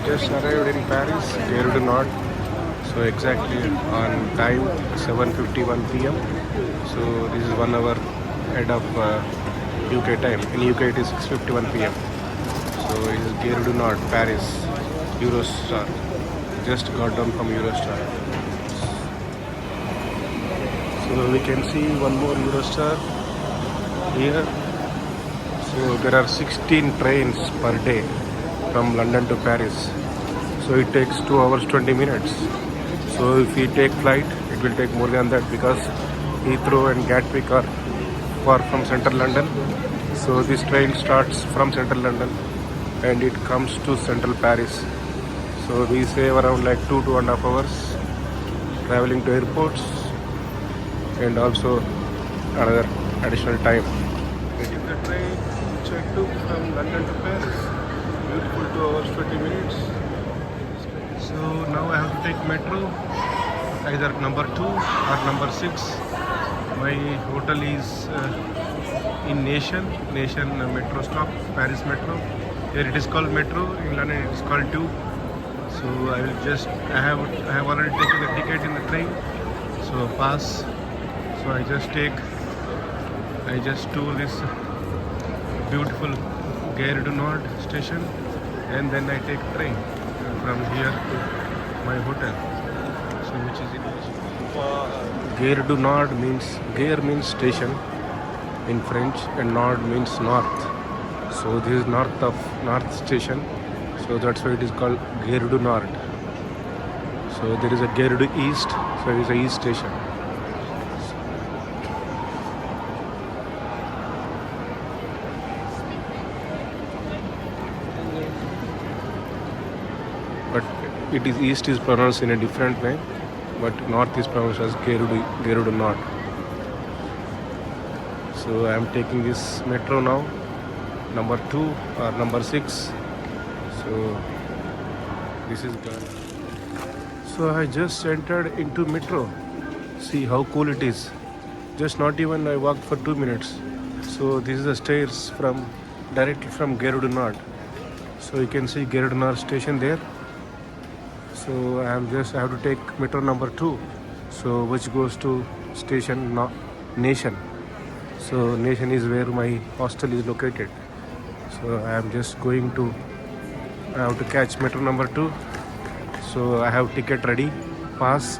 just arrived in Paris, Gare du Nord. So exactly on time, 7:51 p.m. So this is 1 hour ahead of UK time. In UK it is 6:51 p.m. So it is Gare du Nord, Paris, Eurostar. Just got down from Eurostar. So we can see one more Eurostar here. So there are 16 trains per day from London to Paris. So it takes 2 hours 20 minutes. So if we take flight, it will take more than that because Heathrow and Gatwick are far from central London. So this train starts from central London and it comes to central Paris. So we save around like 2.5 hours traveling to airports and also another additional time. Getting the train which I took from London to Paris. Beautiful 2 hours 20 minutes. So now I have to take metro, either number 2 or number 6. My hotel is in Nation metro stop, Paris metro. Here it is called metro, in London it is called tube. So I have already taken the ticket in the train. So pass. So I just do this beautiful Gare du Nord station and then I take train from here to my hotel. So which is in Gare du Nord Gare means station in French and Nord means north. So this is north station. So that's why it is called Gare du Nord. So there is a Gare du East. So it is a east station. But it is east is pronounced in a different way, but north is pronounced as Gare du Nord. So I am taking this metro now, number 2 or number 6. So this is done. So I just entered into metro. See how cool it is. Just not even I walked for 2 minutes. So this is the stairs directly from Gare du Nord. So you can see Gare du Nord station there. So I have to take metro number 2, so which goes to station Nation. So Nation is where my hostel is located. So I am just I have to catch metro number 2. So I have ticket ready, pass,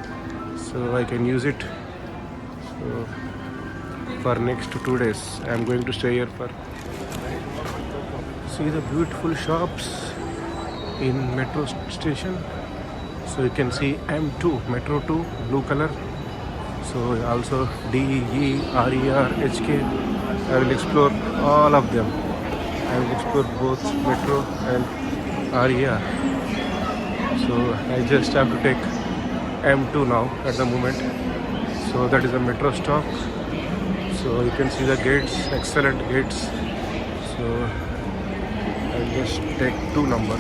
so I can use it. So for next 2 days, I am going to stay here for. See the beautiful shops in metro station. So you can see M2, Metro 2, blue color. So also D, E, RER, HK. I will explore all of them. I will explore both Metro and RER. So I just have to take M2 now at the moment. So that is a metro stop. So you can see the gates, excellent gates. So I'll just take 2 number.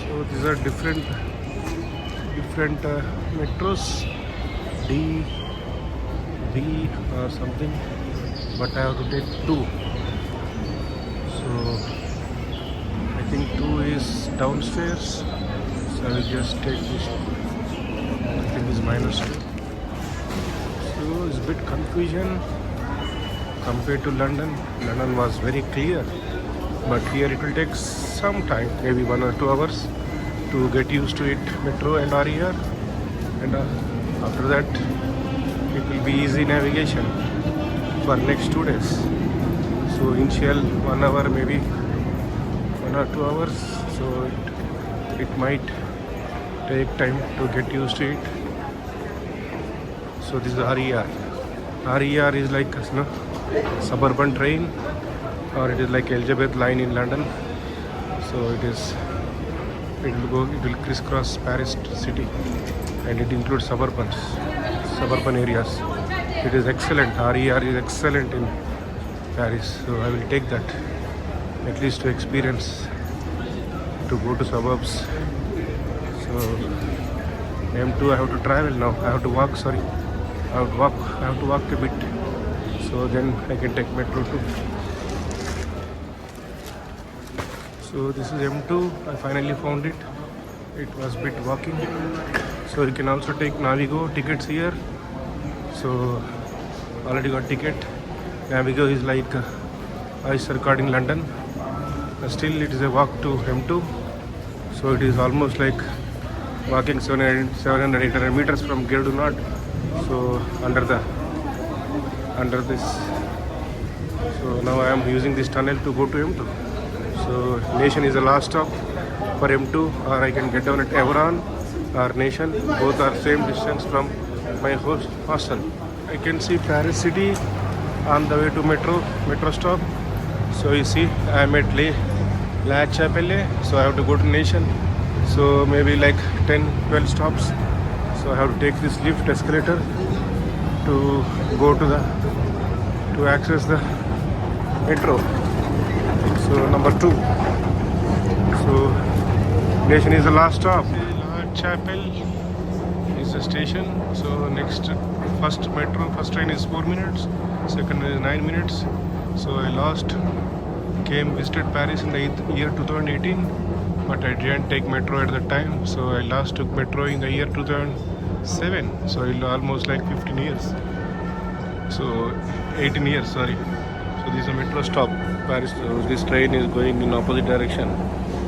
So these are different metros, D, B or something, but I have to take 2. So I think 2 is downstairs, so I will just take this. I think it's -2. So it's a bit confusion compared to London. London was very clear, but here it will take some time, maybe 1 or 2 hours to get used to it, metro and RER, and after that it will be easy navigation for next 2 days. So initial 1 hour, maybe 1 or 2 hours, so it might take time to get used to it. So this is RER. RER is like suburban train, or it is like Elizabeth line in London. So it will crisscross Paris city, and it includes suburban areas. It is excellent. RER is excellent in Paris, so I will take that at least to experience, to go to suburbs. So M2 I have to travel now. I have to walk. I have to walk a bit. So then I can take metro too. So this is M2. I finally found it. it was bit walking. So you can also take Navigo tickets here. So already got ticket. Navigo is like Oyster card in London. Still it is a walk to M2. So it is almost like walking 700-800 meters from Gare du Nord. So under this. So now I am using this tunnel to go to M2. So Nation is the last stop for M2, or I can get down at Evron or Nation. Both are same distance from my hostel. I can see Paris city on the way to metro stop. So you see I am at La Chapelle. So I have to go to Nation. So maybe like 10-12 stops. So I have to take this lift escalator to go to access the metro. So number 2. So Nation is the last stop. La Chapelle is the station. So first train is 4 minutes, second is 9 minutes. So I visited Paris in the year 2018, but I didn't take metro at the time. So I last took metro in the year 2007. So almost like 15 years. So 18 years, sorry. So this is a metro stop, Paris. So this train is going in opposite direction.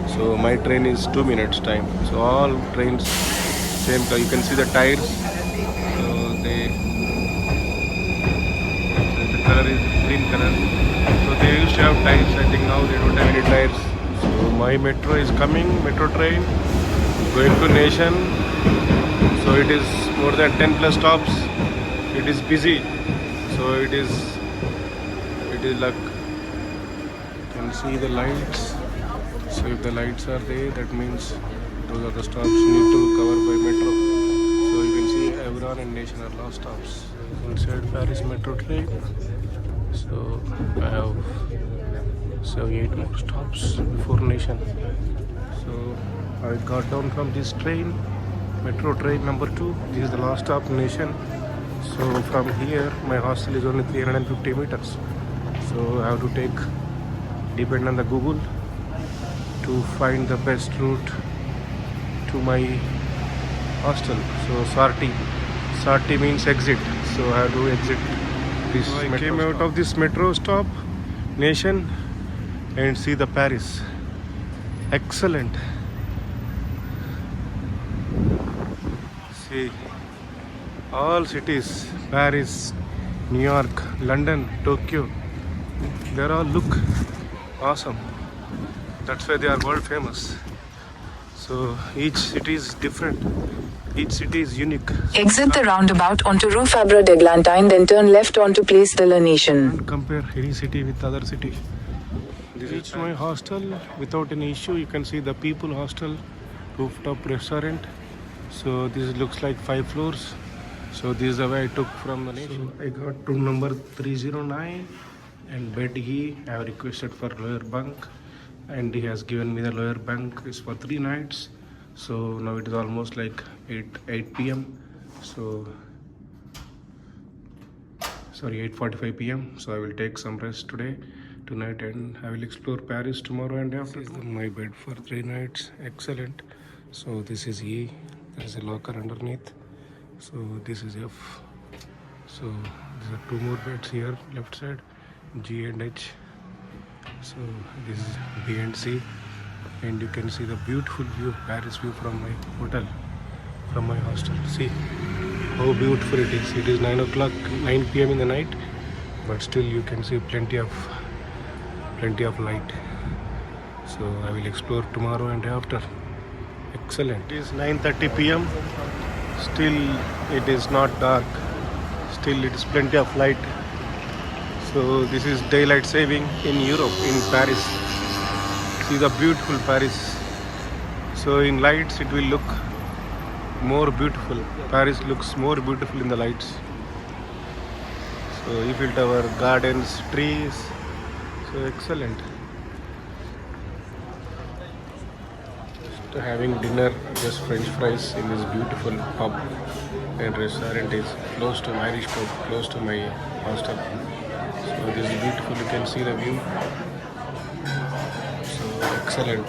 So my train is 2 minutes time. So all trains same color. You can see the tires. So the color is green color. So they used to have tires. I think now they don't have any tires. So my metro is coming. Metro train going to Nation. So it is more than 10 plus stops. It is busy. So it is like you can see the lights. So if the lights are there, that means those are the stops need to cover by metro. So you can see Evron and Nation are last stops inside Paris metro train. So I have 8 more stops before Nation. So I got down from this train, metro train number 2. This is the last stop, Nation. So from here my hostel is only 350 meters. So I have to depend on the Google to find the best route to my hostel. So Sarti means exit. So I have to exit this. So I came out of this metro stop, Nation, and see the Paris. Excellent. See all cities, Paris, New York, London, Tokyo, they all look awesome. That's why they are world famous. So each city is different. Each city is unique. Exit the roundabout onto Rue Fabre d'Eglantine, then turn left onto Place de la Nation. Can't compare any city with other city. This is my hostel without any issue. You can see the people hostel, rooftop restaurant. So this looks like 5 floors. So this is the way I took from the Nation. So I got room number 309 and bed I have requested for lower bunk, and he has given me the lower bunk is for 3 nights. So now it is almost like 8 p.m. So sorry, 8:45 p.m. So I will take some rest tonight, and I will explore Paris tomorrow and after. This is my bed for 3 nights. Excellent. So this is E. There is a locker underneath. So this is F. So there are 2 more beds here, left side, G and H. So this is B and C, and you can see the beautiful view, Paris view from my hotel, from my hostel. See how beautiful it is. It is 9 p.m. in the night, but still you can see plenty of light. So I will explore tomorrow and after. Excellent. It is 9:30 p.m. Still it is not dark. Still it is plenty of light. So this is daylight saving in Europe, in Paris. See the beautiful Paris. So in lights it will look more beautiful. Paris looks more beautiful in the lights. So Eiffel Tower, gardens, trees. So excellent. Just having dinner, just French fries in this beautiful pub and restaurant is close to Irish pub, close to my hostel. So this is beautiful. You can see the view. So excellent.